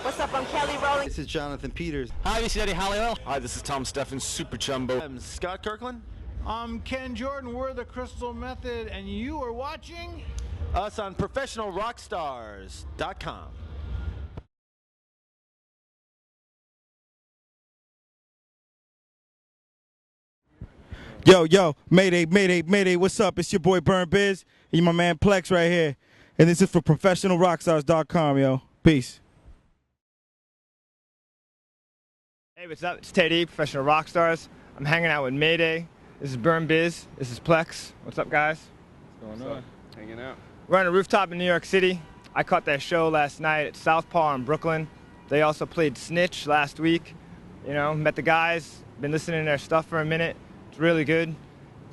What's up? I'm Kelly Rowland. This is Jonathan Peters. Hi, this is Eddie Halliwell. Hi, this is Tom Steffen, Super Chumbo. I'm Scott Kirkland. I'm Ken Jordan. We're the Crystal Method, and you are watching Us on ProfessionalRockstars.com. Yo, Mayday, what's up? It's your boy Burn Biz, and my man Plex right here. And this is for ProfessionalRockstars.com, yo. Peace. Hey, what's up? It's Teddy, Professional Rockstars. I'm hanging out with Mayday. This is Burn Biz. This is Plex. What's up, guys? What's going on? Hanging out. We're on a rooftop in New York City. I caught their show last night at Southpaw in Brooklyn. They also played Snitch last week. You know, met the guys, been listening to their stuff for a minute. It's really good.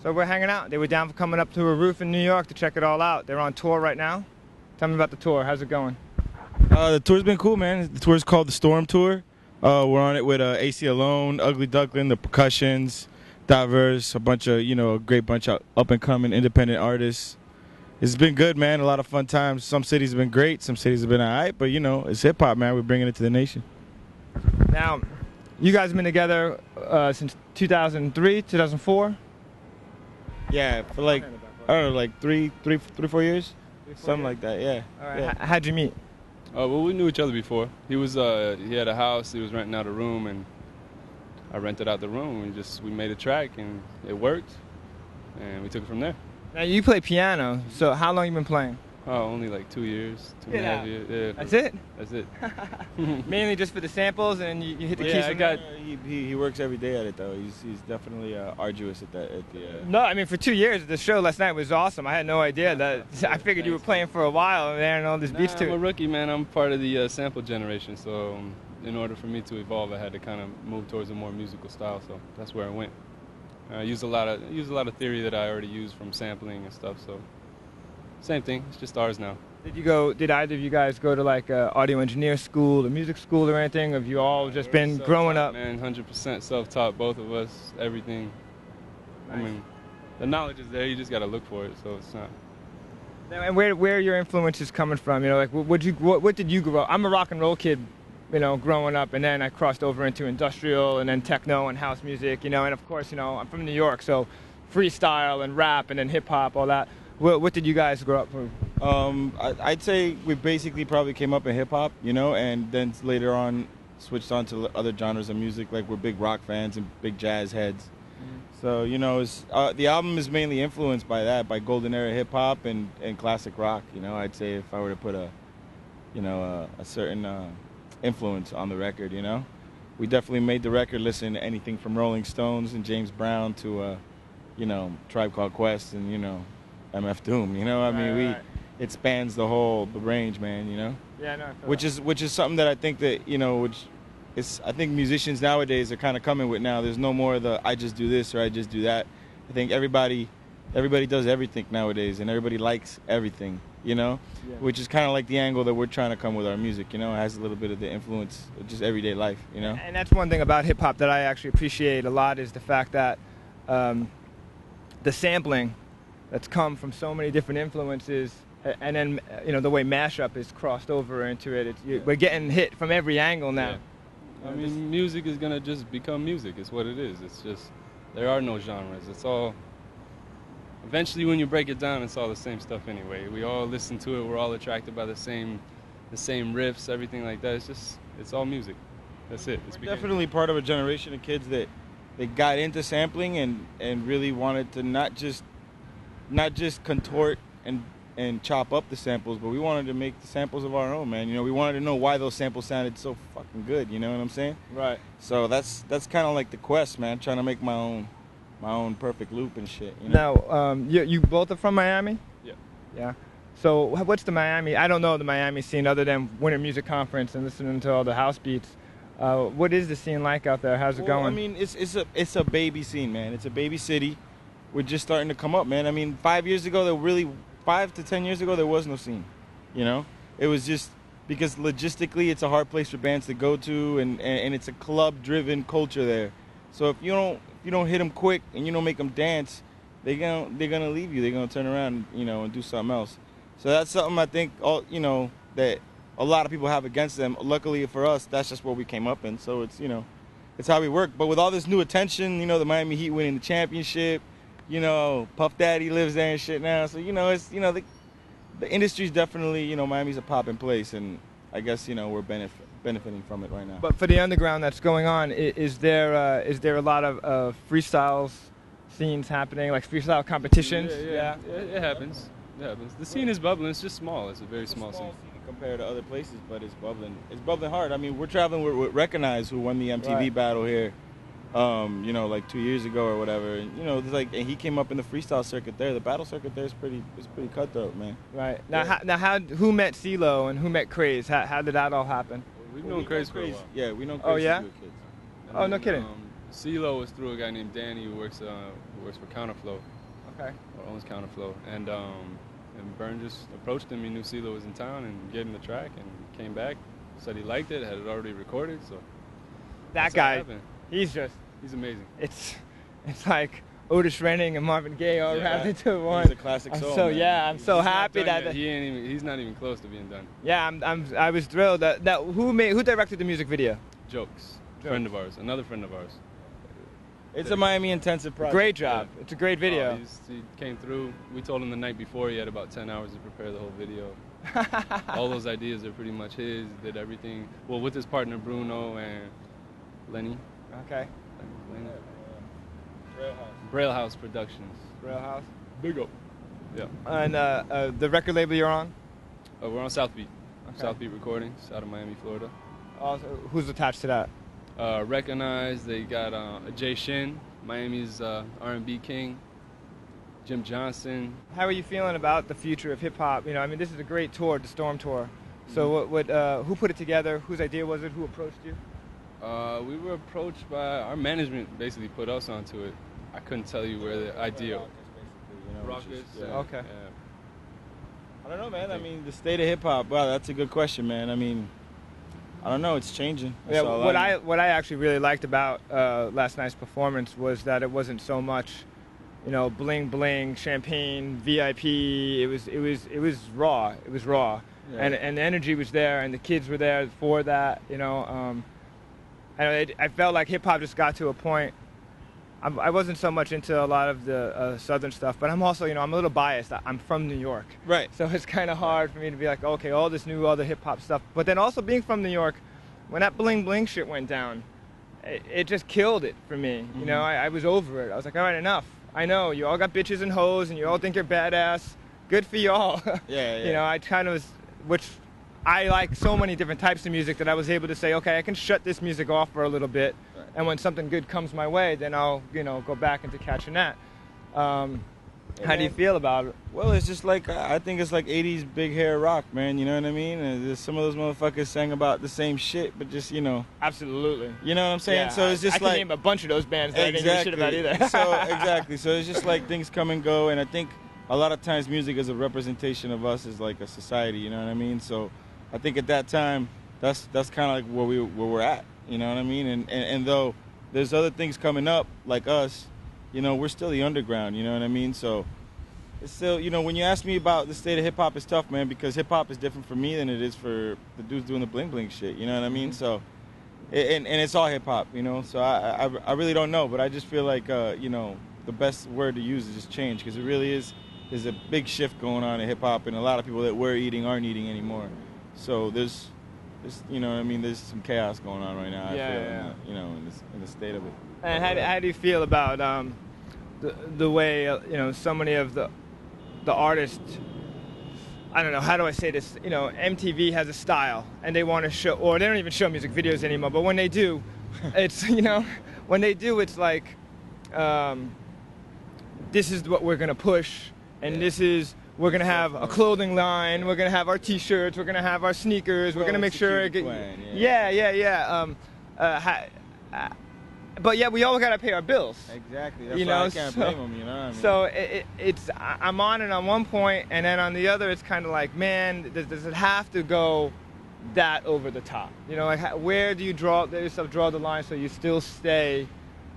So we're hanging out. They were down for coming up to a roof in New York to check it all out. They're on tour right now. Tell me about the tour. How's it going? The tour's been cool, man. The tour's called the Storm Tour. We're on it with AC Alone, Ugly Duckling, the Percussions, Diverse, a bunch of, a great bunch of up-and-coming independent artists. It's been good, man. A lot of fun times. Some cities have been great. Some cities have been all right. But, it's hip-hop, man. We're bringing it to the nation. Now, you guys have been together since 2003, 2004? Yeah, for I don't know, like three, 4 years? Something like that, yeah. All right. Yeah. How'd you meet? Well, we knew each other before. He had a house. He was renting out a room, and I rented out the room. We made a track, and it worked, and we took it from there. Now, you play piano, so how long you been playing? Oh, only like 2 years, 2.5 years. Yeah, That's it? That's it. Mainly just for the samples, and then you hit the keys. He works every day at it though. He's definitely arduous at that. No, I mean for 2 years, the show last night was awesome. I had no idea that. I figured you were playing for a while and there and all these beats too. I'm a rookie, man. I'm part of the sample generation, so in order for me to evolve, I had to kind of move towards a more musical style. So that's where I went. I use a lot of theory that I already used from sampling and stuff. So same thing. It's just ours now. Did either of you guys go to like audio engineer school or music school or anything? Have you all just been growing up? Man, 100% self-taught, both of us, everything. Nice. I mean, the knowledge is there. You just got to look for it. So it's not. And where are your influences coming from? What did you grow up? I'm a rock and roll kid, growing up, and then I crossed over into industrial and then techno and house music, and of course, I'm from New York, so freestyle and rap and then hip hop, all that. What did you guys grow up with? I'd say we basically probably came up in hip hop, and then later on switched on to other genres of music. Like we're big rock fans and big jazz heads. So the album is mainly influenced by that, by golden era hip hop and classic rock. I'd say if I were to put a certain influence on the record. We definitely made the record listen to anything from Rolling Stones and James Brown to Tribe Called Quest and MF Doom. It spans the whole range, man. Yeah, no. Which is something that I think that I think musicians nowadays are kind of coming with now. There's no more of the I just do this or I just do that. I think everybody does everything nowadays, and everybody likes everything. Yeah. Which is kind of like the angle that we're trying to come with our music. It has a little bit of the influence of just everyday life. And that's one thing about hip hop that I actually appreciate a lot is the fact that the sampling that's come from so many different influences, and then the way mashup is crossed over into it. We're getting hit from every angle now. Yeah. I mean, music is gonna just become music. It's what it is. It's just there are no genres. It's all. Eventually, when you break it down, it's all the same stuff anyway. We all listen to it. We're all attracted by the same riffs, everything like that. It's all music. That's it. We're definitely part of a generation of kids that they got into sampling and really wanted to not just contort and chop up the samples, but we wanted to make the samples of our own, man. We wanted to know why those samples sounded so fucking good. You know what I'm saying? Right. So that's kind of like the quest, man. Trying to make my own perfect loop and shit. Now, you both are from Miami? Yeah. Yeah. So what's the Miami? I don't know the Miami scene other than Winter Music Conference and listening to all the house beats. What is the scene like out there? How's it going? I mean, it's a baby scene, man. It's a baby city. We're just starting to come up, man. I mean, 5 to 10 years ago, there was no scene. It was just because logistically, it's a hard place for bands to go to, and it's a club-driven culture there. So if you don't hit them quick and you don't make them dance, they're gonna leave you. They're gonna turn around, and do something else. So that's something I think that a lot of people have against them. Luckily for us, that's just what we came up in. So it's, it's how we work. But with all this new attention, the Miami Heat winning the championship, Puff Daddy lives there and shit now. So, it's, the industry's definitely, Miami's a poppin' place, and I guess, we're benefiting from it right now. But for the underground that's going on, is there a lot of freestyles scenes happening, like freestyle competitions? Yeah, it happens. It happens. The scene is bubbling. It's just small. It's a very small scene compared to other places, but it's bubbling. It's bubbling hard. I mean, we're traveling with Recognize, who won the MTV battle here, like 2 years ago or whatever. And, and he came up in the freestyle circuit there. The battle circuit there is pretty cutthroat, man. Right. Now, who met CeeLo and who met Craze? How did that all happen? We've known Craze for a while. Yeah, we know Craze. Oh yeah. Kids. Oh, no kidding. CeeLo was through a guy named Danny who works for Counterflow. Okay. Or owns Counterflow, and Byrne just approached him. He knew CeeLo was in town and gave him the track, and came back, said he liked it, had it already recorded. So that guy, he's amazing. It's like Otis Redding and Marvin Gaye all wrapped into one. He's a classic soul. So man. I'm so happy that he's not even close to being done. Yeah, I was thrilled that who directed the music video? Jokes. Friend of ours, another friend of ours. It's a Miami intensive project. Great job. Yeah. It's a great video. He came through. We told him the night before he had about 10 hours to prepare the whole video. All those ideas are pretty much his. Did everything. Well, with his partner Bruno and Lenny. Okay. Lenny. Braille House Productions. Braille House. Big up. Yeah. And the record label you're on? We're on South Beat. Okay. South Beat Recordings out of Miami, Florida. Also, who's attached to that? Recognize. They got Jay Shin, Miami's R&B king. Jim Johnson. How are you feeling about the future of hip hop? This is a great tour, the Storm Tour. So, who put it together? Whose idea was it? Who approached you? We were approached by our management. Basically, put us onto it. I couldn't tell you where the idea. Rockets. Yeah. Okay. Yeah. I don't know, man. The state of hip hop. Wow, that's a good question, man. I don't know. It's changing. That's what I actually really liked about last night's performance was that it wasn't so much, bling bling, champagne, VIP. It was raw. It was raw, yeah. And the energy was there, and the kids were there for that. I felt like hip hop just got to a point. I wasn't so much into a lot of the southern stuff, but I'm also, I'm a little biased. I'm from New York. Right. So it's kind of hard for me to be like, okay, all this new other hip hop stuff. But then also being from New York, when that bling bling shit went down, it just killed it for me. Mm-hmm. I was over it. I was like, all right, enough. I know, you all got bitches and hoes, and you all think you're badass. Good for y'all. Yeah. I kind of was, which I like so many different types of music that I was able to say, okay, I can shut this music off for a little bit. Right. And when something good comes my way, then I'll, go back into catching that. How do you feel about it? Well, it's just like, I think it's like 80s big hair rock, man, you know what I mean? And some of those motherfuckers sang about the same shit, but just, Absolutely. You know what I'm saying? Yeah, so it's just I can name a bunch of those bands that I didn't give a shit about either. Exactly. So it's just like things come and go, and I think a lot of times music is a representation of us as like a society, you know what I mean? So I think at that time, that's kind of like where we're at, you know what I mean? And though there's other things coming up like us, we're still the underground, you know what I mean? So it's still, when you ask me about the state of hip hop, it's tough, man, because hip hop is different for me than it is for the dudes doing the bling bling shit, you know what I mean? So, and it's all hip hop, So I really don't know, but I just feel like, the best word to use is just change, because it really is. There's a big shift going on in hip hop, and a lot of people that were eating aren't eating anymore. So there's there's some chaos going on right now. I feel, in the state of it. And how do you feel about the way so many of the artists? I don't know, how do I say this? MTV has a style, and they want to show, or they don't even show music videos anymore. But when they do, it's when they do, it's like this is what we're gonna push, and we're going to have a clothing line, we're going to have our T-shirts, we're going to have our sneakers, we're going to make sure... But yeah, we all got to pay our bills. Exactly. That's why I can't blame them, you know what I mean? So I'm on it on one point, and then on the other, it's kind of like, man, does it have to go that over the top? Where do you draw the line so you still stay,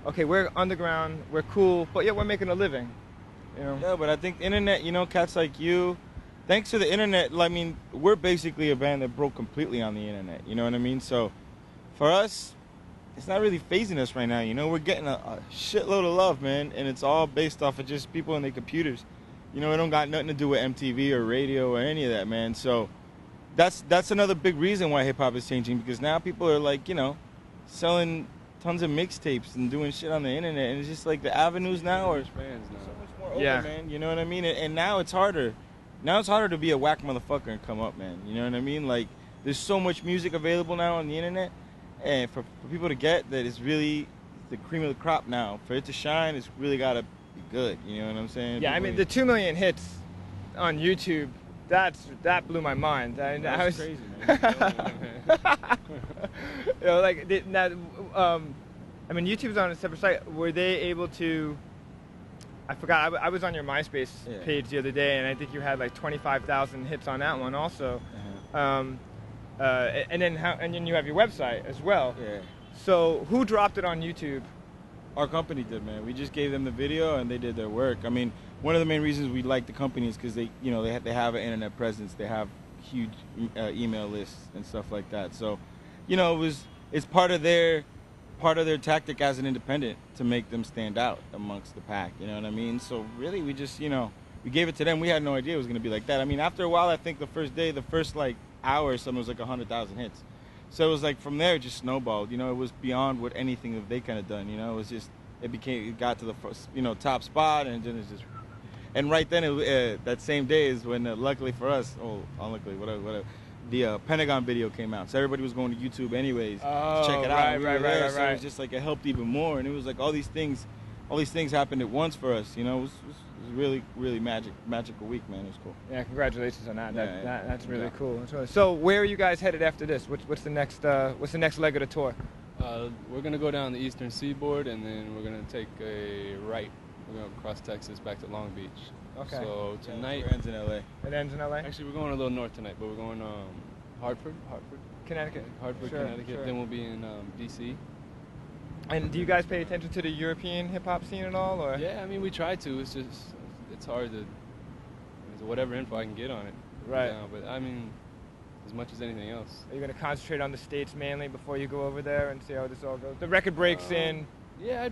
okay, we're underground, we're cool, but yeah, we're making a living. Yeah, but I think internet, cats like you, thanks to the internet, I mean, we're basically a band that broke completely on the internet. You know what I mean? So for us, it's not really phasing us right now. You know, we're getting a shitload of love, man, and it's all based off of just people and their computers. You know, it don't got nothing to do with MTV or radio or any of that, man. So that's another big reason why hip hop is changing, because now people are like, you know, selling tons of mixtapes and doing shit on the internet, and it's just like the avenues now are fans now. so much more open, man. You know what I mean? And now it's harder. Now it's harder to be a whack motherfucker and come up, man. You know what I mean? Like, there's so much music available now on the internet, and for people to get that, it's really the cream of the crop now. For it to shine, it's really got to be good. You know what I'm saying? Yeah, I mean, the 2 million hits on YouTube, that blew my mind. That's I was crazy, man. you know, like I mean, YouTube's on a separate site. Were they able to? I forgot. I was on your MySpace page the other day, and I think you had like 25,000 hits on that one also. And then you have your website as well. Yeah. So who dropped it on YouTube? Our company did, man. We just gave them the video and they did their work. I mean, one of the main reasons we like the company is because they have an internet presence. They have huge email lists and stuff like that. So, you know, it's part of their tactic as an independent to make them stand out amongst the pack. You know what I mean? So really, we just, you know, we gave it to them. We had no idea it was going to be like that. I mean, after a while, I think the first like hour or something was like 100,000 hits. So it was like from there it just snowballed. You know, it was beyond what anything that they kind of done. You know, it was just it got to the first, you know, top spot, and then it's just. And right then, that same day is when, luckily for us, unluckily, whatever, the Pentagon video came out. So everybody was going to YouTube anyways to check it out. Right. So it was just like it helped even more, and it was like all these things happened at once for us. You know, it was really, really magical week, man. It was cool. Yeah, congratulations on that. Yeah, That's really cool. So where are you guys headed after this? What's the next leg of the tour? We're gonna go down the eastern seaboard, and then we're gonna take a right. We're going to cross Texas back to Long Beach. Okay. So tonight... It ends in L.A. It ends in L.A.? Actually, we're going a little north tonight, but we're going Hartford, Connecticut. Hartford, Sure, Connecticut. sure. Then we'll be in D.C. And do you guys pay attention to the European hip-hop scene at all? Or? Yeah, I mean, we try to. It's just, it's hard to... There's whatever info I can get on it. Right. But, I mean, as much as anything else. Are you going to concentrate on the States mainly before you go over there and see how this all goes? The record breaks in... Yeah,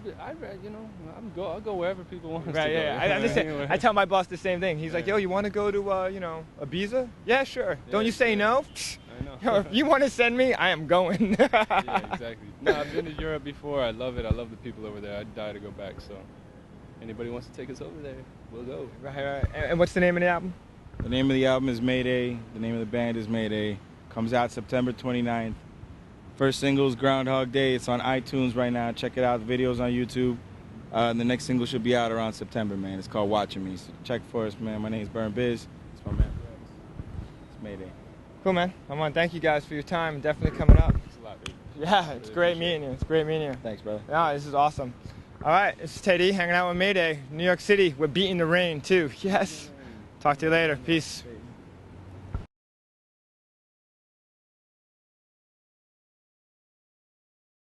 you know, I'll go wherever people want us to go. Yeah. I understand. I tell my boss the same thing. He's like, yo, you want to go to, you know, Ibiza? Yeah, sure. Don't you say no? I know. Yo, if you want to send me, I am going. Yeah, exactly. No, I've been to Europe before. I love it. I love the people over there. I'd die to go back. So anybody wants to take us over there, we'll go. Right. And what's the name of the album? The name of the album is Mayday. The name of the band is Mayday. Comes out September 29th. First single is Groundhog Day. It's on iTunes right now. Check it out. The video's on YouTube. The next single should be out around September, man. It's called Watching Me. So check for us, man. My name's Burn Biz. It's my man. It's Mayday. Cool, man. I want to thank you guys for your time. Definitely coming up. Thanks a lot, dude. Yeah, it's great meeting you. It's great meeting you. Thanks, brother. Yeah, this is awesome. All right, this is Teddy hanging out with Mayday, New York City. We're beating the rain, too. Yes. Talk to you later. Peace.